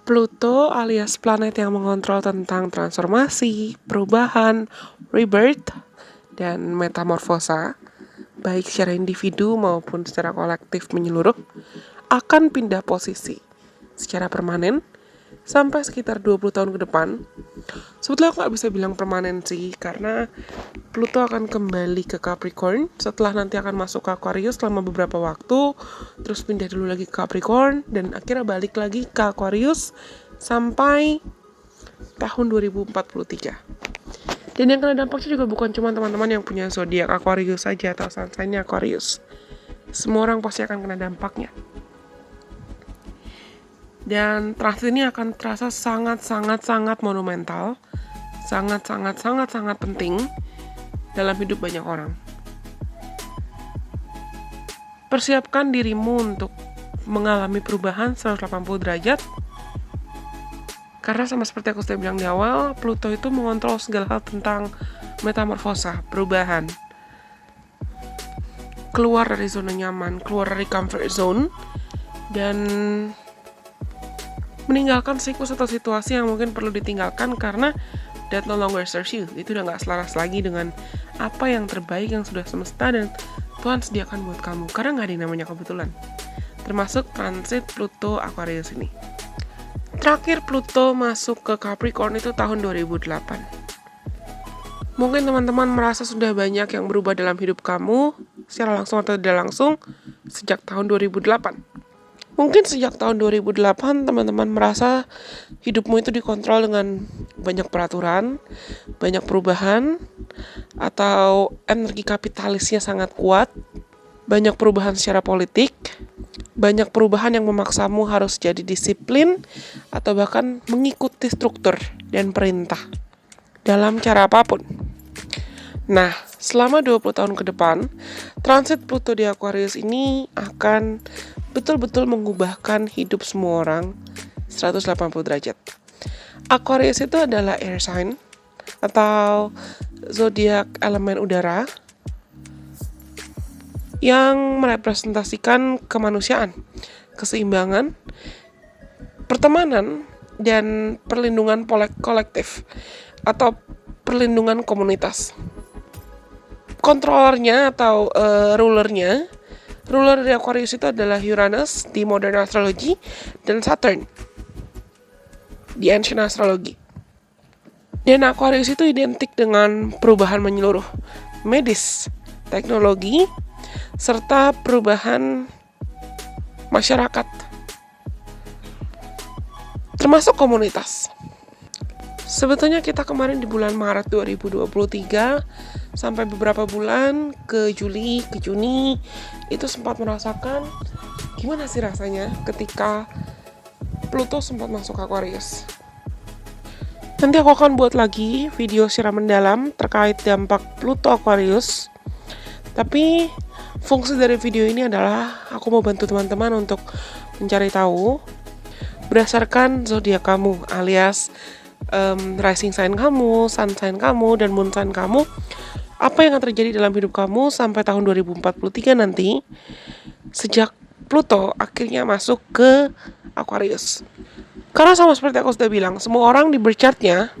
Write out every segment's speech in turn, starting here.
Pluto alias planet yang mengontrol tentang transformasi, perubahan, rebirth, dan metamorfosa, baik secara individu maupun secara kolektif menyeluruh, akan pindah posisi secara permanen sampai sekitar 20 tahun ke depan. Sebetulnya aku gak bisa bilang permanen sih, karena Pluto akan kembali ke Capricorn setelah nanti akan masuk ke Aquarius selama beberapa waktu, terus pindah dulu lagi ke Capricorn, dan akhirnya balik lagi ke Aquarius sampai tahun 2043. Dan yang kena dampaknya juga bukan cuma teman-teman yang punya zodiak Aquarius saja atau sun sign-nya Aquarius. Semua orang pasti akan kena dampaknya. Dan transit ini akan terasa sangat monumental, sangat penting dalam hidup banyak orang. Persiapkan dirimu untuk mengalami perubahan 180 derajat. Karena sama seperti aku sudah bilang di awal, Pluto itu mengontrol segala hal tentang metamorfosa, perubahan. Keluar dari zona nyaman, keluar dari comfort zone, dan meninggalkan siklus atau situasi yang mungkin perlu ditinggalkan karena that no longer serves you. Itu udah gak selaras lagi dengan apa yang terbaik yang sudah semesta dan Tuhan sediakan buat kamu. Karena gak ada yang namanya kebetulan. Termasuk transit Pluto Aquarius ini. Terakhir Pluto masuk ke Capricorn itu tahun 2008. Mungkin teman-teman merasa sudah banyak yang berubah dalam hidup kamu, secara langsung atau tidak langsung, sejak tahun 2008. Mungkin sejak tahun 2008 teman-teman merasa hidupmu itu dikontrol dengan banyak peraturan, banyak perubahan, atau energi kapitalisnya sangat kuat, banyak perubahan secara politik, banyak perubahan yang memaksamu harus jadi disiplin, atau bahkan mengikuti struktur dan perintah dalam cara apapun. Nah, selama 20 tahun ke depan, transit Pluto di Aquarius ini akan betul-betul mengubahkan hidup semua orang 180 derajat. Aquarius itu adalah air sign atau zodiak elemen udara yang merepresentasikan kemanusiaan, keseimbangan, pertemanan, dan perlindungan kolektif atau perlindungan komunitas. Kontrolernya atau ruler dari Aquarius itu adalah Uranus di modern astrology dan Saturn di ancient astrology. Dan Aquarius itu identik dengan perubahan menyeluruh, medis, teknologi, serta perubahan masyarakat, termasuk komunitas. Sebetulnya kita kemarin di bulan Maret 2023 sampai beberapa bulan ke Juli, ke Juni itu sempat merasakan gimana sih rasanya ketika Pluto sempat masuk Aquarius. Nanti aku akan buat lagi video secara mendalam terkait dampak Pluto Aquarius. Tapi fungsi dari video ini adalah aku mau bantu teman-teman untuk mencari tahu berdasarkan zodiak kamu alias rising sign kamu, sun sign kamu, dan moon sign kamu, apa yang akan terjadi dalam hidup kamu sampai tahun 2043 nanti sejak Pluto akhirnya masuk ke Aquarius. Karena sama seperti aku sudah bilang, semua orang di birth chartnya,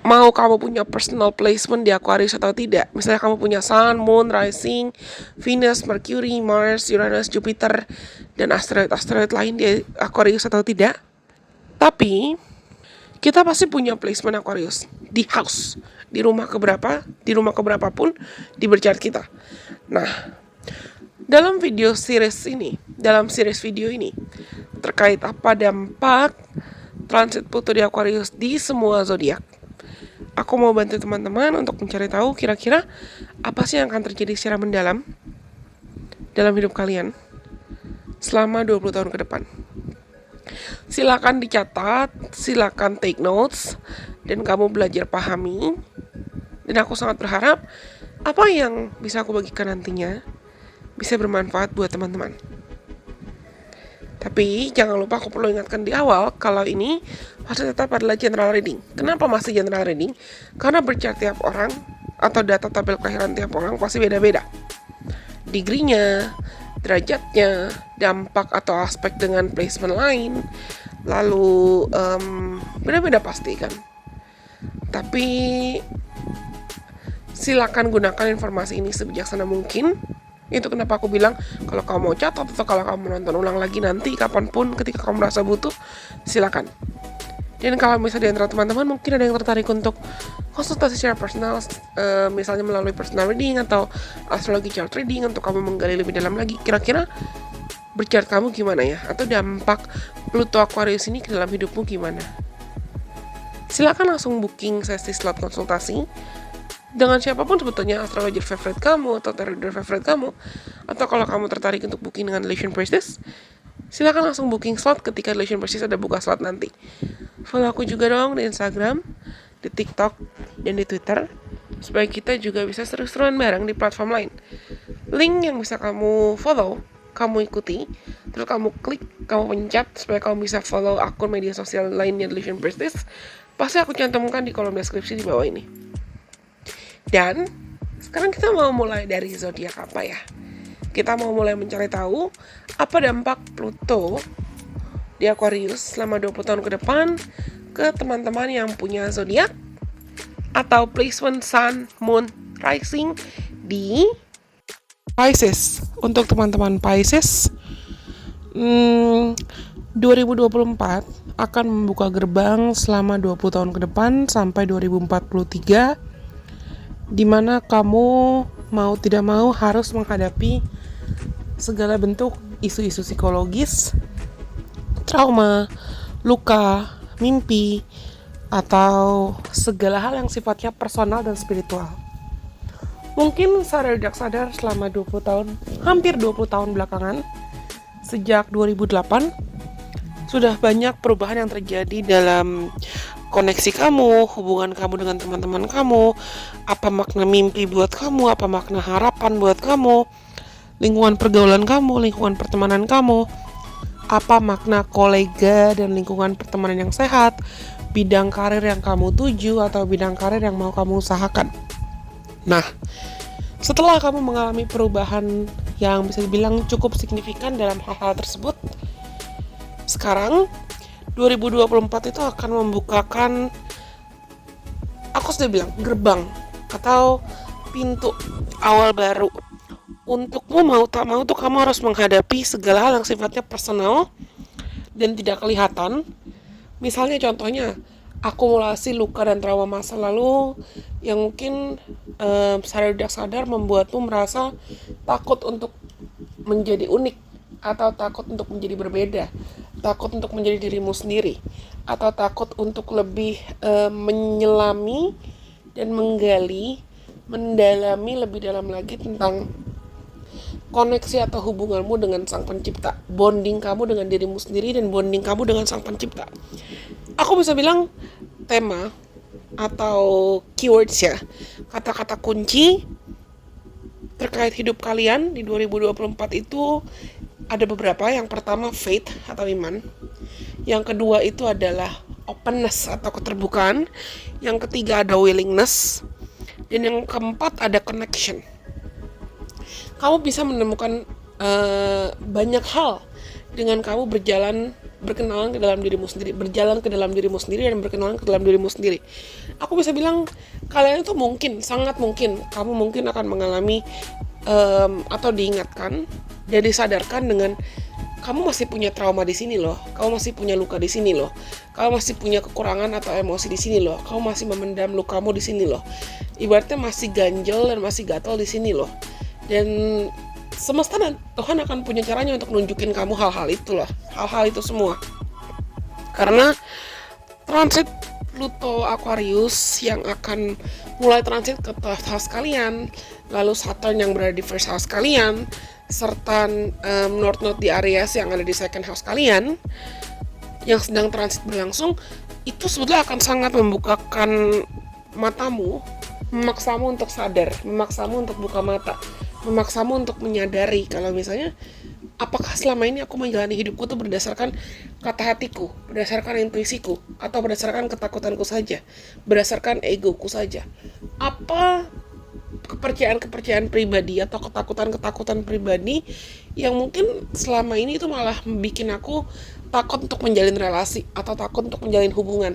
mau kamu punya personal placement di Aquarius atau tidak, misalnya kamu punya Sun, Moon, Rising, Venus, Mercury, Mars, Uranus, Jupiter, dan asteroid lain di Aquarius atau tidak, tapi kita pasti punya placement Aquarius di house, di rumah keberapa pun di birth chart kita. Nah, dalam series video ini terkait apa dampak transit Pluto di Aquarius di semua zodiak, aku mau bantu teman-teman untuk mencari tahu kira-kira apa sih yang akan terjadi secara mendalam dalam hidup kalian selama 20 tahun ke depan. Silakan dicatat, silakan take notes, dan kamu belajar pahami. Dan aku sangat berharap apa yang bisa aku bagikan nantinya bisa bermanfaat buat teman-teman. Tapi jangan lupa aku perlu ingatkan di awal kalau ini masih tetap adalah general reading. Kenapa masih general reading? Karena bercak tiap orang atau data tabel kelahiran tiap orang pasti beda-beda. Degree-nya, derajatnya, dampak atau aspek dengan placement lain, Lalu beda-beda pasti kan. Tapi silakan gunakan informasi ini sebijaksana mungkin. Itu kenapa aku bilang kalau kamu mau catat atau kalau kamu nonton ulang lagi nanti kapanpun ketika kamu merasa butuh, silakan. Dan kalau misalnya di antara teman-teman mungkin ada yang tertarik untuk konsultasi secara personal, misalnya melalui personal reading atau astrologi chart reading untuk kamu menggali lebih dalam lagi, kira-kira berchart kamu gimana ya, atau dampak Pluto Aquarius ini ke dalam hidupmu gimana. Silakan langsung booking sesi slot konsultasi dengan siapapun sebetulnya, astrologer favorite kamu atau tarot reader favorite kamu, atau kalau kamu tertarik untuk booking dengan Relation Priestess, silakan langsung booking slot ketika Relation Priestess ada buka slot nanti. Follow aku juga dong di Instagram, di TikTok, dan di Twitter, supaya kita juga bisa seru-seruan bareng di platform lain. Link yang bisa kamu follow, kamu ikuti, terus kamu klik, kamu pencet supaya kamu bisa follow akun media sosial lainnya Relation Priestess, pasti aku cantumkan di kolom deskripsi di bawah ini. Dan sekarang kita mau mulai dari zodiak apa ya? Kita mau mulai mencari tahu apa dampak Pluto di Aquarius selama 20 tahun ke depan ke teman-teman yang punya zodiak atau placement Sun, Moon, Rising di Pisces. Untuk teman-teman Pisces, 2024 akan membuka gerbang selama 20 tahun ke depan sampai 2043, di mana kamu mau tidak mau harus menghadapi segala bentuk isu-isu psikologis, trauma, luka, mimpi, atau segala hal yang sifatnya personal dan spiritual. Mungkin sadar selama 20 tahun, hampir 20 tahun belakangan, sejak 2008, sudah banyak perubahan yang terjadi dalam koneksi kamu, hubungan kamu dengan teman-teman kamu, apa makna mimpi buat kamu, apa makna harapan buat kamu, lingkungan pergaulan kamu, lingkungan pertemanan kamu, apa makna kolega dan lingkungan pertemanan yang sehat, bidang karir yang kamu tuju atau bidang karir yang mau kamu usahakan. Nah, setelah kamu mengalami perubahan yang bisa dibilang cukup signifikan dalam hal-hal tersebut, sekarang 2024 itu akan membukakan, aku sudah bilang, gerbang atau pintu awal baru. Untukmu mau tak mau tuh kamu harus menghadapi segala hal yang sifatnya personal dan tidak kelihatan. Misalnya contohnya akumulasi luka dan trauma masa lalu yang mungkin sadar membuatmu merasa takut untuk menjadi unik, atau takut untuk menjadi berbeda, takut untuk menjadi dirimu sendiri, atau takut untuk lebih menyelami dan mendalami lebih dalam lagi tentang koneksi atau hubunganmu dengan Sang Pencipta, bonding kamu dengan dirimu sendiri dan bonding kamu dengan Sang Pencipta. Aku bisa bilang tema atau keywords ya, kata-kata kunci terkait hidup kalian di 2024 itu ada beberapa. Yang pertama faith atau iman, yang kedua itu adalah openness atau keterbukaan, yang ketiga ada willingness, dan yang keempat ada connection. Kamu bisa menemukan banyak hal dengan kamu berkenalan ke dalam dirimu sendiri, berjalan ke dalam dirimu sendiri dan berkenalan ke dalam dirimu sendiri. Aku bisa bilang kalian itu mungkin, sangat mungkin, kamu mungkin akan mengalami atau diingatkan dan disadarkan dengan kamu masih punya trauma di sini loh, kamu masih punya luka di sini loh, kamu masih punya kekurangan atau emosi di sini loh, kamu masih memendam lukamu di sini loh, ibaratnya masih ganjel dan masih gatal di sini loh. Dan semesta dan Tuhan akan punya caranya untuk nunjukin kamu hal-hal itu loh, hal-hal itu semua. Karena transit Pluto Aquarius yang akan mulai transit ke 12th house kalian, lalu Saturn yang berada di first house kalian, serta North Node di Aries yang ada di second house kalian yang sedang transit berlangsung, itu sebetulnya akan sangat membukakan matamu, memaksamu untuk sadar, memaksamu untuk buka mata, memaksamu untuk menyadari kalau misalnya apakah selama ini aku menjalani hidupku tuh berdasarkan kata hatiku, berdasarkan intuisiku, atau berdasarkan ketakutanku saja, berdasarkan egoku saja. Apa kepercayaan pribadi atau ketakutan pribadi yang mungkin selama ini itu malah bikin aku takut untuk menjalin relasi, atau takut untuk menjalin hubungan,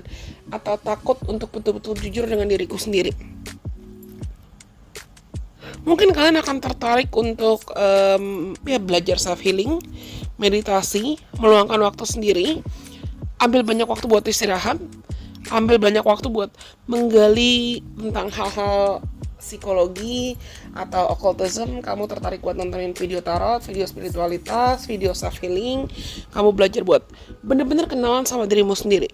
atau takut untuk betul-betul jujur dengan diriku sendiri. Mungkin kalian akan tertarik untuk belajar self healing, meditasi, meluangkan waktu sendiri, ambil banyak waktu buat istirahat, ambil banyak waktu buat menggali tentang hal-hal psikologi atau occultism. Kamu tertarik buat nontonin video tarot, video spiritualitas, video self healing. Kamu belajar buat bener-bener kenalan sama dirimu sendiri.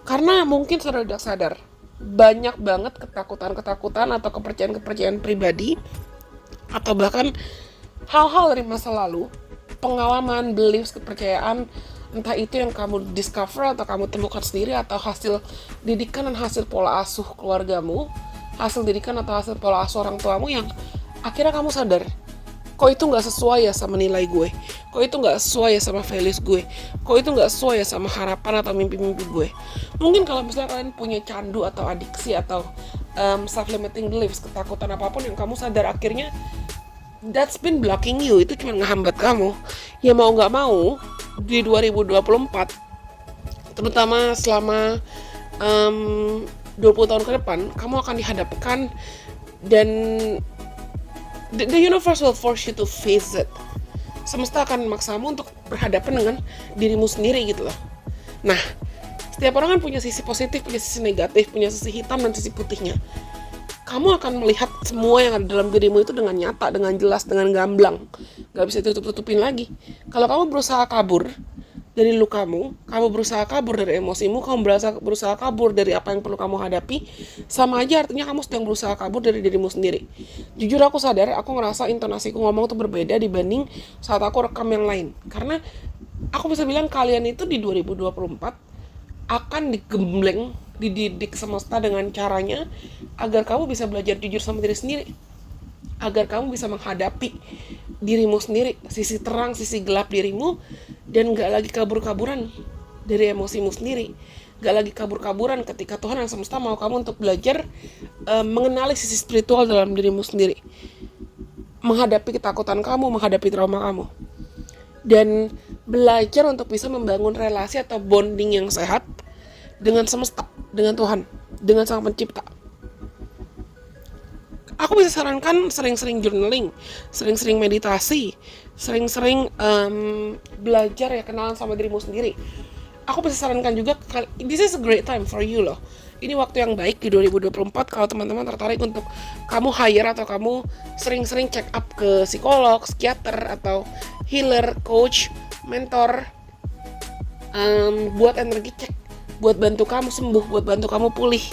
Karena mungkin sudah tidak sadar, banyak banget ketakutan-ketakutan atau kepercayaan-kepercayaan pribadi, atau bahkan hal-hal dari masa lalu, pengalaman, beliefs, kepercayaan, entah itu yang kamu discover atau kamu temukan sendiri, atau hasil didikan dan hasil pola asuh keluargamu, hasil didikan atau hasil pola asuh orang tuamu, yang akhirnya kamu sadar, kok itu gak sesuai ya sama nilai gue, kok itu gak sesuai ya sama values gue, kok itu gak sesuai ya sama harapan atau mimpi-mimpi gue. Mungkin kalau misalnya kalian punya candu atau adiksi atau self-limiting beliefs, ketakutan apapun yang kamu sadar akhirnya that's been blocking you, itu cuma ngehambat kamu. Ya mau gak mau, di 2024, terutama selama 20 tahun ke depan, kamu akan dihadapkan, dan the universe will force you to face it. Semesta akan memaksamu untuk berhadapan dengan dirimu sendiri gitu loh. Nah, setiap orang kan punya sisi positif, punya sisi negatif, punya sisi hitam dan sisi putihnya. Kamu akan melihat semua yang ada dalam dirimu itu dengan nyata, dengan jelas, dengan gamblang. Gak bisa tutup-tutupin lagi. Kalau kamu berusaha kabur dari lukamu, kamu berusaha kabur dari emosimu, kamu berusaha kabur dari apa yang perlu kamu hadapi, sama aja artinya kamu sedang berusaha kabur dari dirimu sendiri. Jujur aku sadar, aku ngerasa intonasiku ngomong tuh berbeda dibanding saat aku rekam yang lain. Karena aku bisa bilang kalian itu di 2024 akan digembleng, dididik semesta dengan caranya agar kamu bisa belajar jujur sama diri sendiri, agar kamu bisa menghadapi dirimu sendiri, sisi terang, sisi gelap dirimu, dan gak lagi kabur-kaburan dari emosimu sendiri, gak lagi kabur-kaburan ketika Tuhan yang semesta mau kamu untuk belajar mengenali sisi spiritual dalam dirimu sendiri, menghadapi ketakutan kamu, menghadapi trauma kamu, dan belajar untuk bisa membangun relasi atau bonding yang sehat dengan semesta, dengan Tuhan, dengan Sang Pencipta. Aku bisa sarankan sering-sering journaling, sering-sering meditasi, sering-sering belajar ya, kenalan sama dirimu sendiri. Aku bisa sarankan juga, this is a great time for you loh. Ini waktu yang baik di 2024 kalau teman-teman tertarik untuk kamu hire atau kamu sering-sering check up ke psikolog, psikiater, atau healer, coach, mentor, buat energi check, buat bantu kamu sembuh, buat bantu kamu pulih,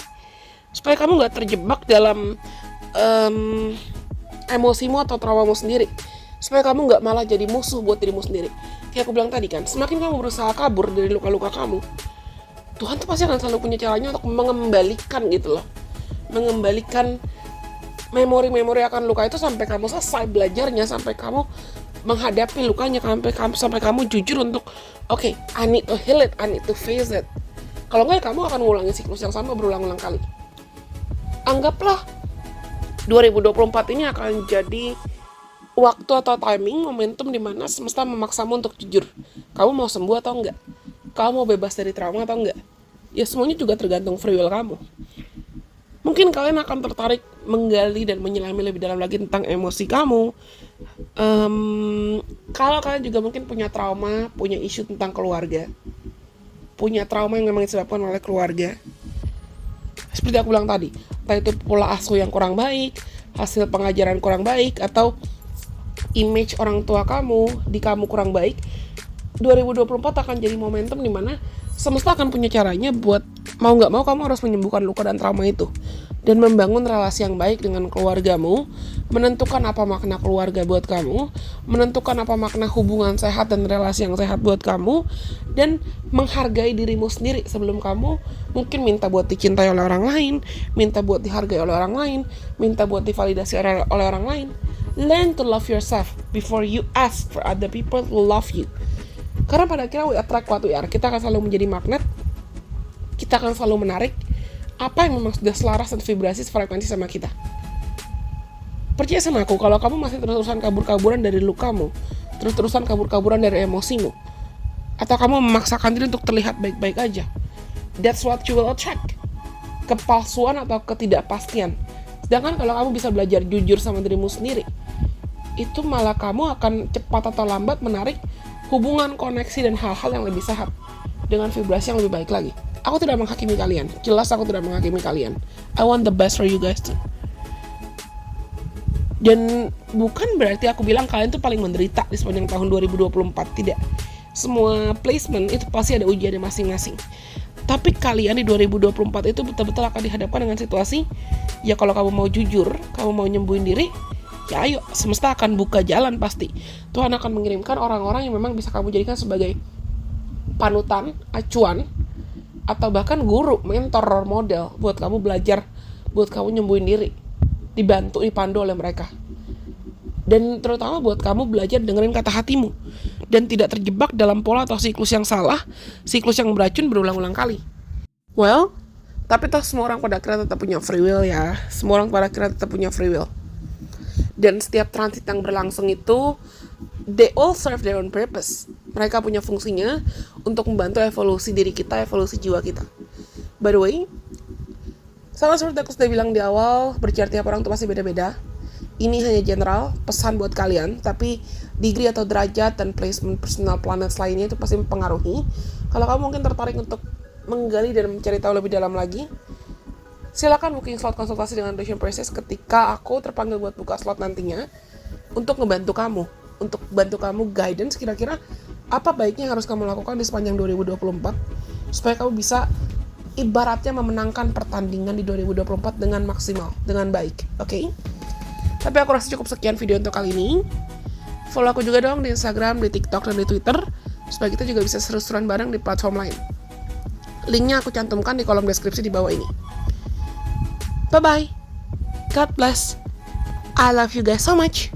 supaya kamu gak terjebak dalam emosimu atau traumamu sendiri, supaya kamu gak malah jadi musuh buat dirimu sendiri. Kayak aku bilang tadi kan, semakin kamu berusaha kabur dari luka-luka kamu, Tuhan tuh pasti akan selalu punya caranya untuk mengembalikan gitu loh, mengembalikan memori-memori akan luka itu sampai kamu selesai belajarnya, sampai kamu menghadapi lukanya, sampai kamu jujur untuk okay, I need to heal it, I need to face it. Kalau enggak, kamu akan mengulangi siklus yang sama berulang-ulang kali. Anggaplah 2024 ini akan jadi waktu atau timing, momentum di mana semesta memaksamu untuk jujur. Kamu mau sembuh atau enggak? Kamu mau bebas dari trauma atau enggak? Ya semuanya juga tergantung free will kamu. Mungkin kalian akan tertarik menggali dan menyelami lebih dalam lagi tentang emosi kamu. Kalau kalian juga mungkin punya trauma, punya isu tentang keluarga, punya trauma yang memang disebabkan oleh keluarga, seperti aku bilang tadi, entah itu pola asuh yang kurang baik, hasil pengajaran kurang baik, atau image orang tua kamu di kamu kurang baik, 2024 akan jadi momentum dimana semesta akan punya caranya buat mau gak mau kamu harus menyembuhkan luka dan trauma itu, dan membangun relasi yang baik dengan keluargamu, menentukan apa makna keluarga buat kamu, menentukan apa makna hubungan sehat dan relasi yang sehat buat kamu, dan menghargai dirimu sendiri sebelum kamu mungkin minta buat dicintai oleh orang lain, minta buat dihargai oleh orang lain, minta buat divalidasi oleh orang lain. Learn to love yourself before you ask for other people to love you. Karena pada akhirnya we attract what we are. Kita akan selalu menjadi magnet, kita akan selalu menarik apa yang memang sudah selaras dan vibrasi frekuensi sama kita. Percaya sama aku, kalau kamu masih terus-terusan kabur-kaburan dari lukamu, terus-terusan kabur-kaburan dari emosimu, atau kamu memaksakan diri untuk terlihat baik-baik aja. That's what you will attract. Kepalsuan atau ketidakpastian. Sedangkan kalau kamu bisa belajar jujur sama dirimu sendiri, itu malah kamu akan cepat atau lambat menarik hubungan, koneksi, dan hal-hal yang lebih sehat dengan vibrasi yang lebih baik lagi. Aku tidak menghakimi kalian. Jelas aku tidak menghakimi kalian. I want the best for you guys too. Dan bukan berarti aku bilang kalian tuh paling menderita di sepanjang tahun 2024. Tidak. Semua placement itu pasti ada ujiannya masing-masing. Tapi kalian di 2024 itu betul-betul akan dihadapkan dengan situasi, ya kalau kamu mau jujur, kamu mau nyembuhin diri, ya ayo, semesta akan buka jalan pasti. Tuhan akan mengirimkan orang-orang yang memang bisa kamu jadikan sebagai panutan, acuan, atau bahkan guru, mentor, role model buat kamu belajar, buat kamu nyembuhin diri, dibantu, dipandu oleh mereka. Dan terutama buat kamu belajar dengerin kata hatimu dan tidak terjebak dalam pola atau siklus yang salah, siklus yang beracun berulang-ulang kali. Well, tapi toh semua orang pada akhirnya tetap punya free will ya. Semua orang pada akhirnya tetap punya free will. Dan setiap transit yang berlangsung itu, they all serve their own purpose. Mereka punya fungsinya untuk membantu evolusi diri kita, evolusi jiwa kita. By the way, sama seperti aku sudah bilang di awal, berarti tiap orang itu pasti beda-beda. Ini hanya general, pesan buat kalian, tapi degree atau derajat dan placement personal planets lainnya itu pasti mempengaruhi. Kalau kamu mungkin tertarik untuk menggali dan mencari tahu lebih dalam lagi, silakan booking slot konsultasi dengan Ocean Princess ketika aku terpanggil buat buka slot nantinya untuk ngebantu kamu, untuk bantu kamu guidance kira-kira apa baiknya yang harus kamu lakukan di sepanjang 2024 supaya kamu bisa ibaratnya memenangkan pertandingan di 2024 dengan maksimal, dengan baik, oke? Tapi aku rasa cukup sekian video untuk kali ini. Follow aku juga dong di Instagram, di TikTok, dan di Twitter supaya kita juga bisa seru-seruan bareng di platform lain. Linknya aku cantumkan di kolom deskripsi di bawah ini. Bye-bye. God bless. I love you guys so much.